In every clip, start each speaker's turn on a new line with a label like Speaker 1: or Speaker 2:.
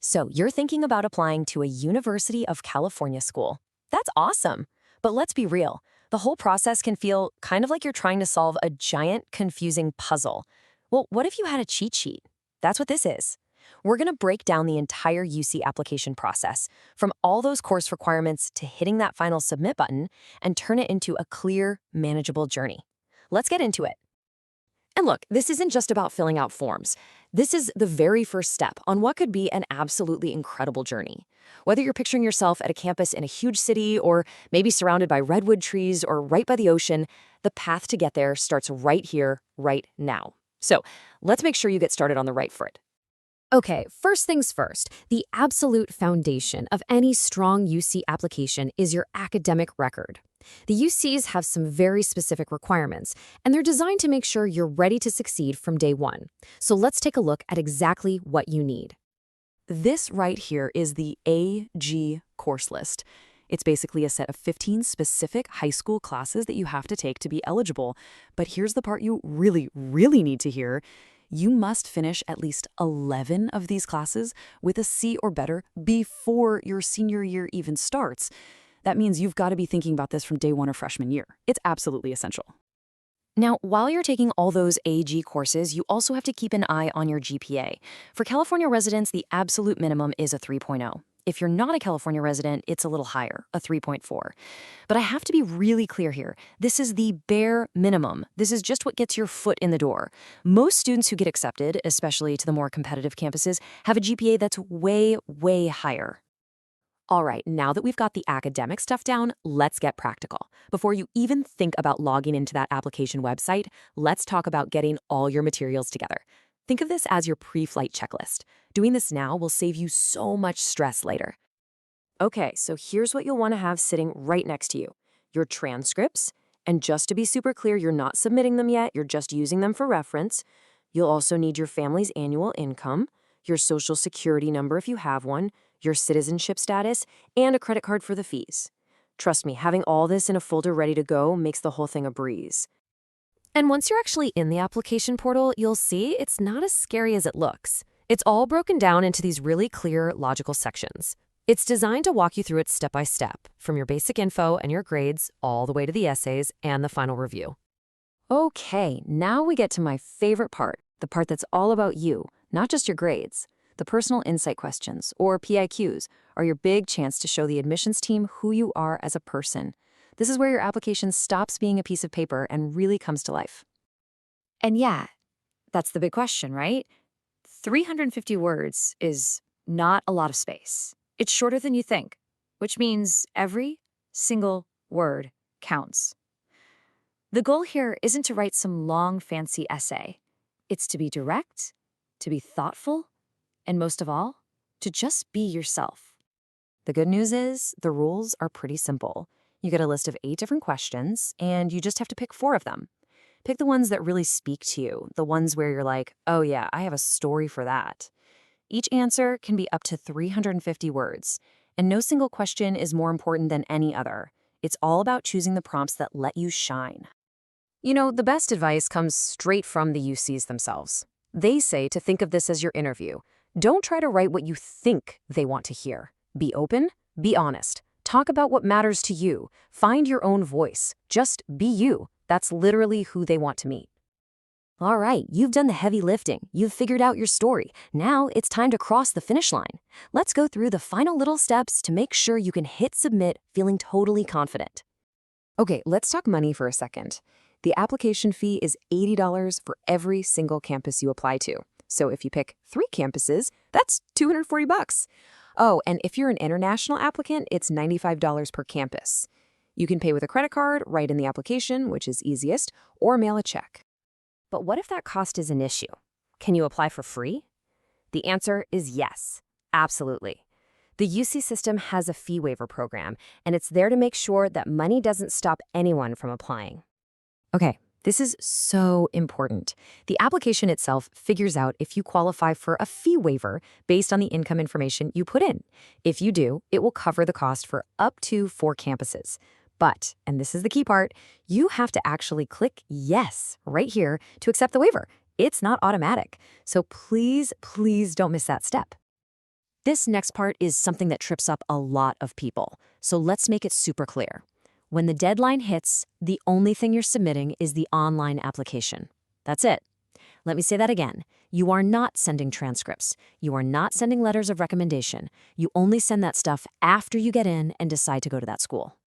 Speaker 1: So you're thinking about applying to a University of California school. That's awesome. But let's be real. The whole process can feel kind of like you're trying to solve a giant, confusing puzzle. Well, what if you had a cheat sheet? That's what this is. We're going to break down the entire UC application process, from all those course requirements to hitting that final submit button, and turn it into a clear, manageable journey. Let's get into it. And look, this isn't just about filling out forms. This is the very first step on what could be an absolutely incredible journey. Whether you're picturing yourself at a campus in a huge city, or maybe surrounded by redwood trees or right by the ocean, the path to get there starts right here, right now. So let's make sure you get started on the right foot.
Speaker 2: Okay, first things first, the absolute foundation of any strong UC application is your academic record. The UCs have some very specific requirements, and they're designed to make sure you're ready to succeed from day one. So let's take a look at exactly what you need.
Speaker 1: This right here is the AG course list. It's basically a set of 15 specific high school classes that you have to take to be eligible. But here's the part you really, really need to hear. You must finish at least 11 of these classes with a C or better before your senior year even starts. That means you've got to be thinking about this from day one of freshman year. It's absolutely essential. Now, while you're taking all those AG courses, you also have to keep an eye on your GPA. For California residents, the absolute minimum is a 3.0. If you're not a California resident, it's a little higher, a 3.4. But I have to be really clear here. This is the bare minimum. This is just what gets your foot in the door. Most students who get accepted, especially to the more competitive campuses, have a GPA that's way, way higher. All right, now that we've got the academic stuff down, let's get practical. Before you even think about logging into that application website, let's talk about getting all your materials together. Think of this as your pre-flight checklist. Doing this now will save you so much stress later. Okay, so here's what you'll want to have sitting right next to you. Your transcripts, and just to be super clear, you're not submitting them yet, you're just using them for reference. You'll also need your family's annual income, your social security number if you have one, your citizenship status, and a credit card for the fees. Trust me, having all this in a folder ready to go makes the whole thing a breeze.
Speaker 2: And once you're actually in the application portal, you'll see it's not as scary as it looks. It's all broken down into these really clear, logical sections. It's designed to walk you through it step by step, from your basic info and your grades all the way to the essays and the final review.
Speaker 1: Okay, now we get to my favorite part, the part that's all about you, not just your grades. The personal insight questions, or PIQs, are your big chance to show the admissions team who you are as a person. This is where your application stops being a piece of paper and really comes to life.
Speaker 3: And yeah, that's the big question, right? 350 words is not a lot of space. It's shorter than you think, which means every single word counts. The goal here isn't to write some long, fancy essay. It's to be direct, to be thoughtful, and most of all, to just be yourself.
Speaker 1: The good news is the rules are pretty simple. You get a list of 8 different questions, and you just have to pick 4 of them. Pick the ones that really speak to you, the ones where you're like, oh yeah, I have a story for that. Each answer can be up to 350 words, and no single question is more important than any other. It's all about choosing the prompts that let you shine. You know, the best advice comes straight from the UCs themselves. They say to think of this as your interview. Don't try to write what you think they want to hear. Be open, be honest. Talk about what matters to you. Find your own voice. Just be you. That's literally who they want to meet. All right, you've done the heavy lifting. You've figured out your story. Now it's time to cross the finish line. Let's go through the final little steps to make sure you can hit submit feeling totally confident. Okay, let's talk money for a second. The application fee is $80 for every single campus you apply to. So if you pick 3 campuses, that's $240. Oh, and if you're an international applicant, it's $95 per campus. You can pay with a credit card, right in the application, which is easiest, or mail a check. But what if that cost is an issue? Can you apply for free? The answer is yes, absolutely. The UC system has a fee waiver program, and it's there to make sure that money doesn't stop anyone from applying. Okay, this is so important. The application itself figures out if you qualify for a fee waiver based on the income information you put in. If you do, it will cover the cost for up to 4 campuses. But, and this is the key part, you have to actually click yes right here to accept the waiver. It's not automatic. So please, please don't miss that step. This next part is something that trips up a lot of people, so let's make it super clear. When the deadline hits, the only thing you're submitting is the online application. That's it. Let me say that again. You are not sending transcripts. You are not sending letters of recommendation. You only send that stuff after you get in and decide to go to that school.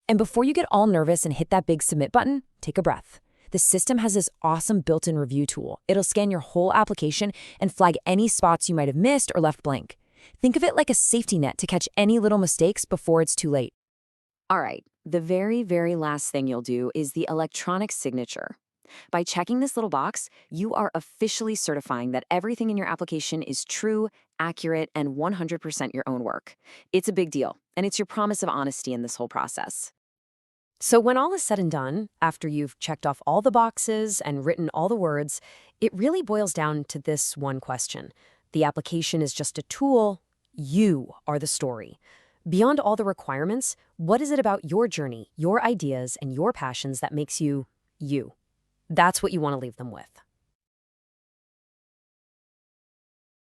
Speaker 2: And before you get all nervous and hit that big submit button, take a breath. The system has this awesome built-in review tool. It'll scan your whole application and flag any spots you might have missed or left blank. Think of it like a safety net to catch any little mistakes before it's too late.
Speaker 1: All right, the very, very last thing you'll do is the electronic signature. By checking this little box, you are officially certifying that everything in your application is true, accurate, and 100% your own work. It's a big deal, and it's your promise of honesty in this whole process. So when all is said and done, after you've checked off all the boxes and written all the words, it really boils down to this one question. The application is just a tool. You are the story. Beyond all the requirements, what is it about your journey, your ideas, and your passions that makes you, you? That's what you want to leave them with.